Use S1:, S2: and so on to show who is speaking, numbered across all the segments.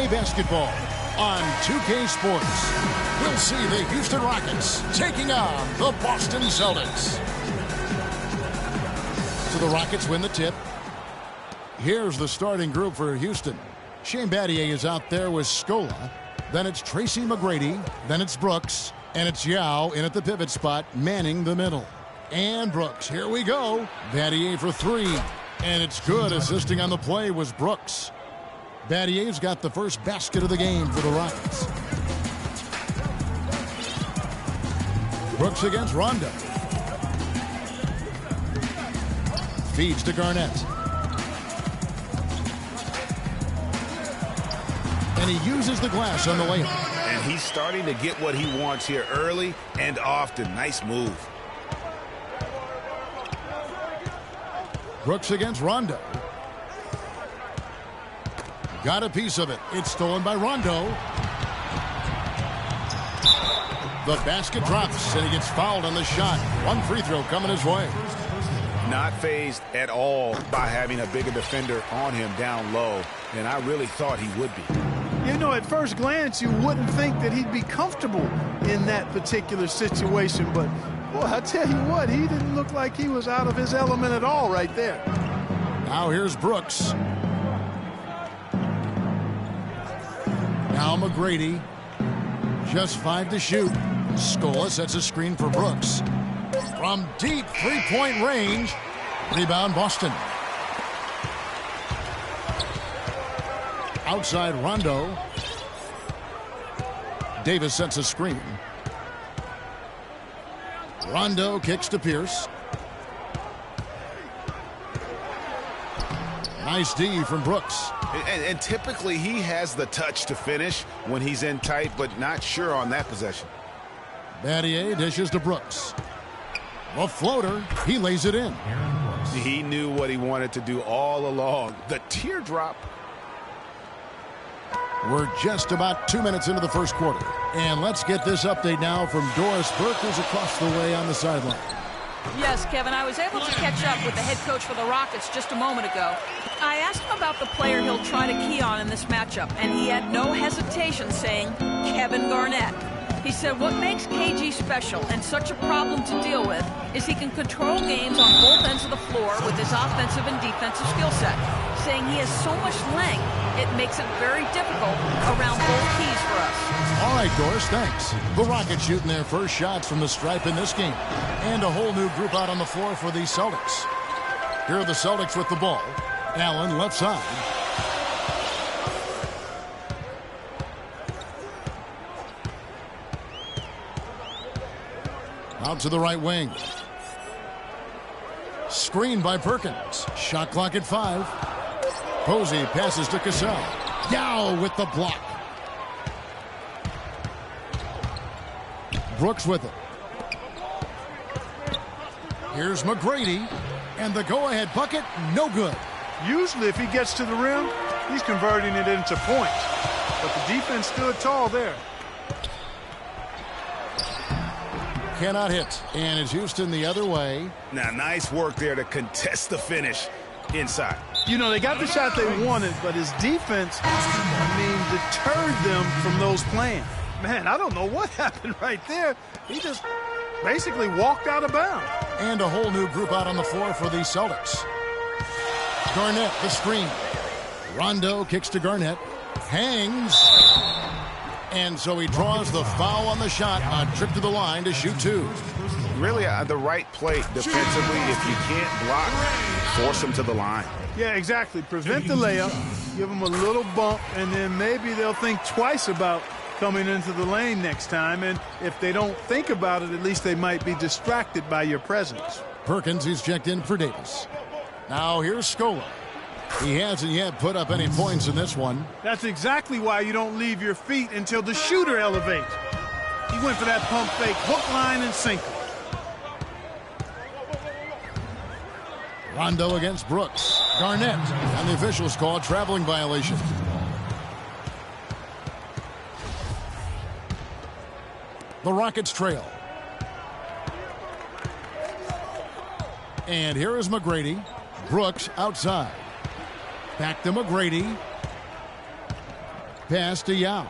S1: NBA basketball on 2K Sports. We'll see the Houston Rockets taking on the Boston Celtics. So the Rockets win the tip. Here's the starting group for Houston. Shane Battier is out there with Scola. Then it's Tracy McGrady. Then it's Brooks. And it's Yao in at the pivot spot, manning the middle. And Brooks, here we go. Battier for three. And it's good. Assisting on the play was Brooks. Battier's got the first basket of the game for the Rockets. Brooks against Rondo. Feeds to Garnett. And he uses the glass on the layup.
S2: And he's starting to get what he wants here early and often. Nice move.
S1: Brooks against Rondo. Got a piece of it. It's stolen by Rondo. The basket drops, and he gets fouled on the shot. One free throw coming his way.
S2: Not fazed at all by having a bigger defender on him down low, and I really thought he would be.
S3: You know, at first glance, you wouldn't think that he'd be comfortable in that particular situation, but boy, I tell you what, he didn't look like he was out of his element at all right there.
S1: Now here's Brooks. Now McGrady. Just 5 to shoot. Scola sets a screen for Brooks. From deep three-point range. Rebound Boston. Outside Rondo. Davis sets a screen. Rondo kicks to Pierce. Nice D from Brooks.
S2: And typically he has the touch to finish when he's in tight, but not sure on that possession.
S1: Battier dishes to Brooks. A floater. He lays it in.
S2: He knew what he wanted to do all along. The teardrop.
S1: We're just about 2 minutes into the first quarter. And let's get this update now from Doris Burke, who's across the way on the sideline.
S4: Yes, Kevin, I was able to catch up with the head coach for the Rockets just a moment ago. I asked him about the player he'll try to key on in this matchup, and he had no hesitation saying Kevin Garnett. He said what makes KG special and such a problem to deal with is he can control games on both ends of the floor with his offensive and defensive skill set, saying he has so much length, it makes it very difficult around both keys for us.
S1: All right, Doris, thanks. The Rockets shooting their first shots from the stripe in this game. And a whole new group out on the floor for the Celtics. Here are the Celtics with the ball. Allen left side. Out to the right wing. Screen by Perkins. Shot clock at 5. Posey passes to Cassell. Yao with the block. Brooks with it. Here's McGrady. And the go-ahead bucket, no good.
S3: Usually if he gets to the rim, he's converting it into points. But the defense stood tall there.
S1: Cannot hit. And it's Houston the other way.
S2: Now, nice work there to contest the finish inside.
S3: You know, they got the shot they wanted, but his defense, deterred them from those plans. Man, I don't know what happened right there. He just basically walked out of bounds.
S1: And a whole new group out on the floor for the Celtics. Garnett, the screen. Rondo kicks to Garnett. Hangs. And so he draws the foul on the shot. A trip to the line to shoot 2.
S2: Really the right play defensively. If you can't block, force him to the line.
S3: Yeah, exactly. Prevent the layup. Give him a little bump, and then maybe they'll think twice about coming into the lane next time. And if they don't think about it, at least they might be distracted by your presence.
S1: Perkins, he's checked in for Davis. Now here's Scola. He hasn't yet put up any points in this one.
S3: That's exactly why you don't leave your feet until the shooter elevates. He went for that pump fake, hook, line, and sinker.
S1: Rondo against Brooks. Garnett, and the officials call traveling violation. The Rockets trail. And here is McGrady. Brooks outside. Back to McGrady. Pass to Yao.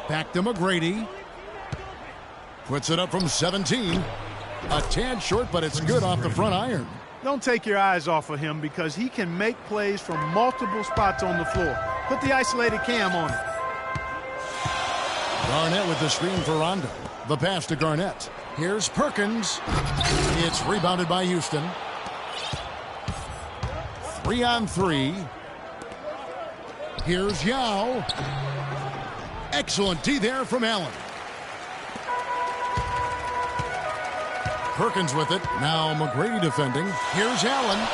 S1: Back to McGrady. Puts it up from 17. A tad short, but it's good off the front iron.
S3: Don't take your eyes off of him because he can make plays from multiple spots on the floor. Put the isolated cam on it.
S1: Garnett with the screen for Rondo. The pass to Garnett. Here's Perkins. It's rebounded by Houston. 3-on-3. Here's Yao. Excellent D there from Allen. Perkins with it. Now McGrady defending. Here's Allen.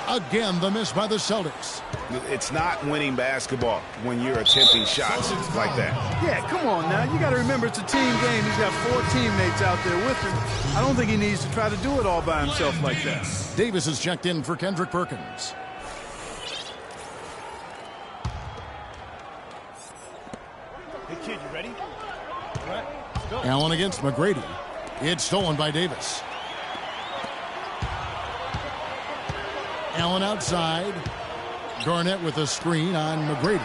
S1: Again, the miss by the Celtics.
S2: It's not winning basketball when you're attempting shots like that.
S3: Yeah, come on now. You got to remember it's a team game. He's got 4 teammates out there with him. I don't think he needs to try to do it all by himself like that.
S1: Davis is checked in for Kendrick Perkins.
S3: Hey, kid, you ready? All right, let's go.
S1: Allen against McGrady. It's stolen by Davis. Allen outside. Garnett with a screen on McGrady.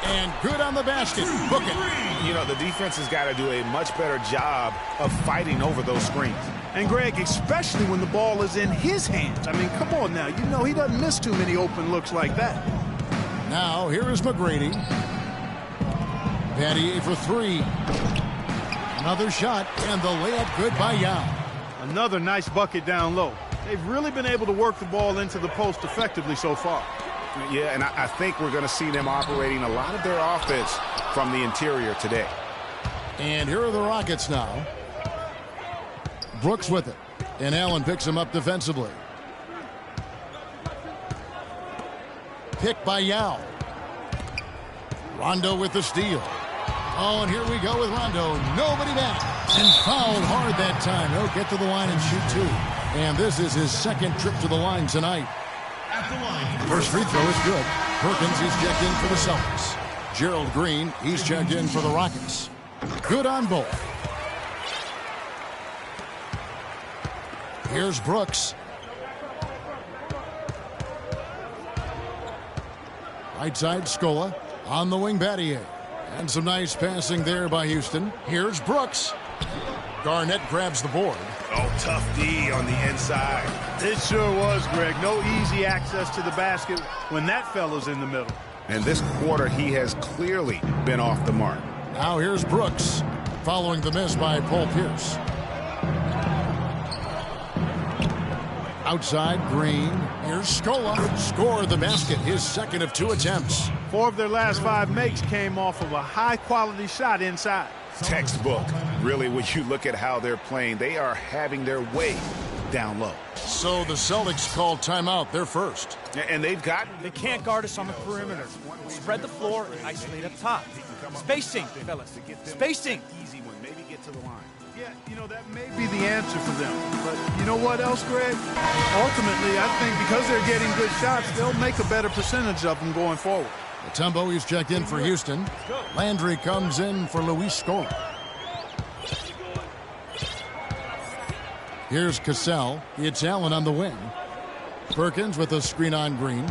S1: And good on the basket. Book it.
S2: You know, the defense has got to do a much better job of fighting over those screens.
S3: And, Greg, especially when the ball is in his hands. I mean, come on now. You know he doesn't miss too many open looks like that.
S1: Now, here is McGrady. Battier for 3. Another shot, and the layup good by Yao.
S3: Another nice bucket down low. They've really been able to work the ball into the post effectively so far.
S2: Yeah, and I think we're going to see them operating a lot of their offense from the interior today.
S1: And here are the Rockets now. Brooks with it. And Allen picks him up defensively. Picked by Yao. Rondo with the steal. Oh, and here we go with Rondo. Nobody back. And fouled hard that time. He'll get to the line and shoot 2. And this is his second trip to the line tonight. First free throw is good. Perkins, he's checked in for the Celtics. Gerald Green, he's checked in for the Rockets. Good on both. Here's Brooks. Right side, Scola. On the wing, Battier. And some nice passing there by Houston. Here's Brooks. Garnett grabs the board.
S2: Oh, tough D on the inside.
S3: It sure was, Greg. No easy access to the basket when that fella's in the middle.
S2: And this quarter, he has clearly been off the mark.
S1: Now here's Brooks, following the miss by Paul Pierce. Outside, Green. Here's Scola. Scored the basket, his second of 2 attempts.
S3: 4 of their last 5 makes came off of a high-quality shot inside.
S2: Textbook. Really, when you look at how they're playing, they are having their way down low.
S1: So the Celtics called timeout. They're first.
S2: And they've got...
S5: They can't guard us on the perimeter. Spread the floor and isolate up top. Spacing, fellas. Spacing.
S2: Easy one. Maybe get to the line.
S3: Yeah, you know, that may be the answer for them. But you know what else, Greg? Ultimately, I think because they're getting good shots, they'll make a better percentage of them going forward.
S1: Mutombo, he's checked in for Houston. Landry comes in for Luis Scola. Here's Cassell. It's Allen on the wing. Perkins with a screen on Green.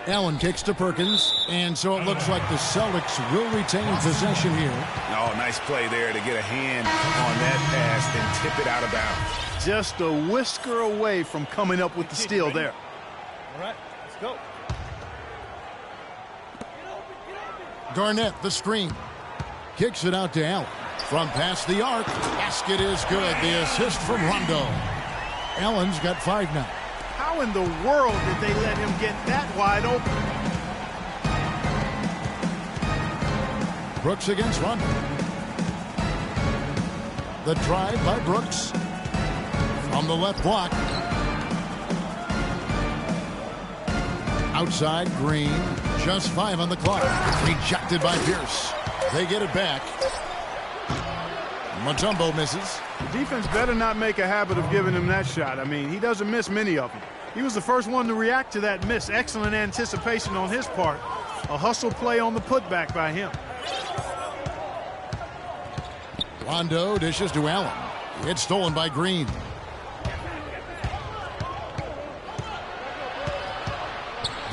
S1: Allen kicks to Perkins, and so it looks like the Celtics will retain possession here.
S2: Oh, nice play there to get a hand on that pass and tip it out of bounds.
S3: Just a whisker away from coming up with the steal there.
S5: All right, let's go.
S1: Garnett, the screen. Kicks it out to Allen. From past the arc. Basket is good. The assist from Rondo. Allen's got 5 now.
S3: How in the world did they let him get that wide open?
S1: Brooks against Rondo. The drive by Brooks. From the left block. Outside, Green. Just 5 on the clock. Rejected by Pierce. They get it back. Mutombo misses.
S3: The defense better not make a habit of giving him that shot. I mean, he doesn't miss many of them. He was the first one to react to that miss. Excellent anticipation on his part. A hustle play on the putback by him.
S1: Rondo dishes to Allen. It's stolen by Green.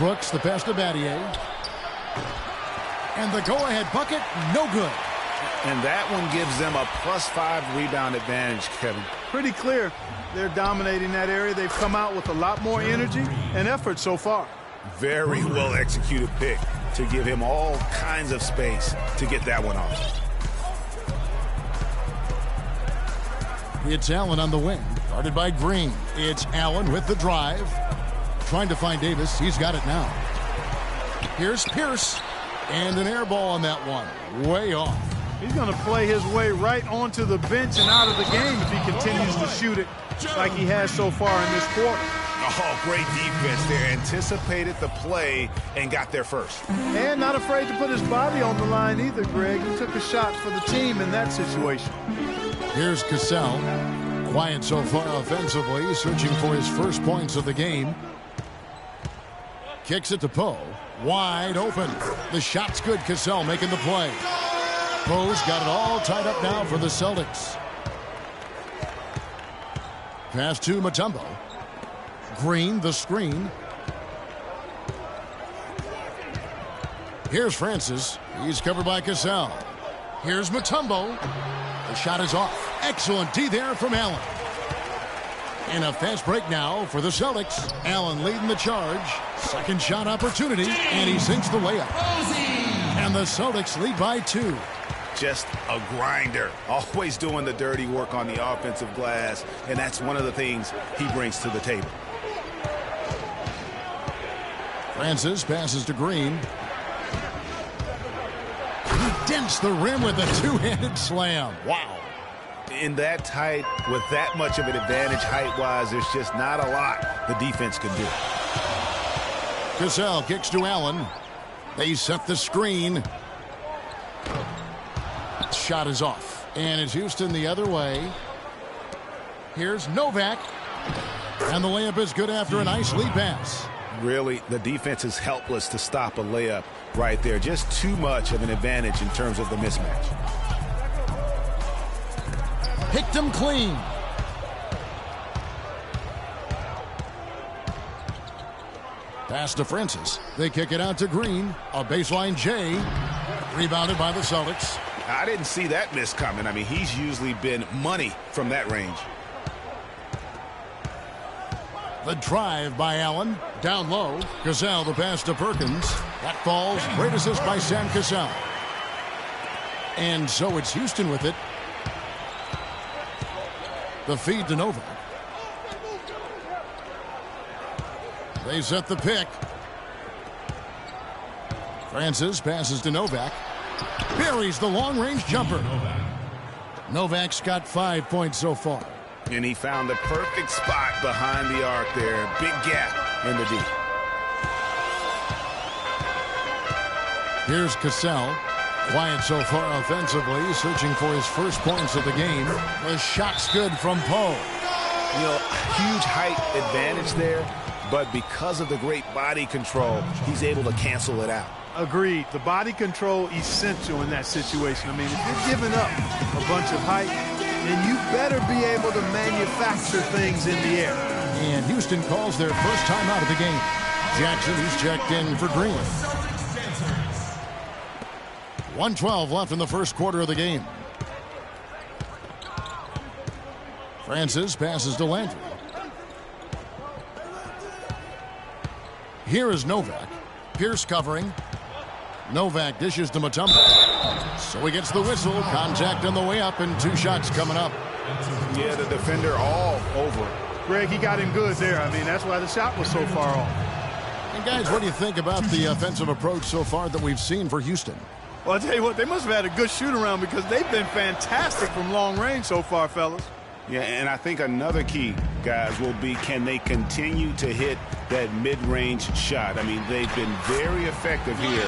S1: Brooks, the pass to Battier. And the go-ahead bucket, no good.
S2: And that one gives them a +5 rebound advantage, Kevin.
S3: Pretty clear. They're dominating that area. They've come out with a lot more energy and effort so far.
S2: Very well executed pick to give him all kinds of space to get that one off.
S1: It's Allen on the wing, guarded by Green. It's Allen with the drive. Trying to find Davis. He's got it now. Here's Pierce. And an air ball on that one. Way off.
S3: He's going to play his way right onto the bench and out of the game if he continues to shoot it like he has so far in this quarter.
S2: Oh, great defense there. Anticipated the play and got there first.
S3: And not afraid to put his body on the line either, Greg. He took a shot for the team in that situation.
S1: Here's Cassell. Quiet so far offensively, searching for his first points of the game. Kicks it to Poe. Wide open. The shot's good. Cassell making the play. Poe's got it all tied up now for the Celtics. Pass to Mutombo. Green, the screen. Here's Francis. He's covered by Cassell. Here's Mutombo. The shot is off. Excellent D there from Allen. And a fast break now for the Celtics. Allen leading the charge. Second shot opportunity, and he sinks the layup. And the Celtics lead by 2.
S2: Just a grinder, always doing the dirty work on the offensive glass, and that's one of the things he brings to the table.
S1: Francis passes to Green. He dents the rim with a two-handed slam. Wow.
S2: In that tight, with that much of an advantage height-wise, there's just not a lot the defense can do.
S1: Cassell kicks to Allen. They set the screen. Shot is off. And it's Houston the other way. Here's Novak. And the layup is good after a nice lead pass.
S2: Really, the defense is helpless to stop a layup right there. Just too much of an advantage in terms of the mismatch.
S1: Picked him clean. Pass to Francis. They kick it out to Green. A baseline J. Rebounded by the Celtics.
S2: I didn't see that miss coming. I mean, he's usually been money from that range.
S1: The drive by Allen. Down low. Cassell the pass to Perkins. That falls. Great assist by Sam Cassell. And so it's Houston with it. The feed to Novak. They set the pick. Francis passes to Novak. Buries the long-range jumper. Novak's got 5 points so far.
S2: And he found the perfect spot behind the arc there. Big gap in the D.
S1: Here's Cassell. Quiet so far offensively, searching for his first points of the game. The shot's good from Poe.
S2: You know, huge height advantage there, but because of the great body control, he's able to cancel it out.
S3: Agreed. The body control essential in that situation. I mean, if you're giving up a bunch of height, then you better be able to manufacture things in the air.
S1: And Houston calls their first time out of the game. Jackson, who's checked in for Green. 1:12 left in the first quarter of the game. Francis passes to Landry. Here is Novak. Pierce covering. Novak dishes to Mutombo. So he gets the whistle. Contact on the way up and 2 shots coming up.
S2: Yeah, the defender all over.
S3: Greg, he got him good there. I mean, that's why the shot was so far off.
S1: And guys, what do you think about the offensive approach so far that we've seen for Houston?
S3: Well, I'll tell you what, they must have had a good shoot-around because they've been fantastic from long range so far, fellas.
S2: Yeah, and I think another key, guys, will be can they continue to hit that mid-range shot? I mean, they've been very effective here.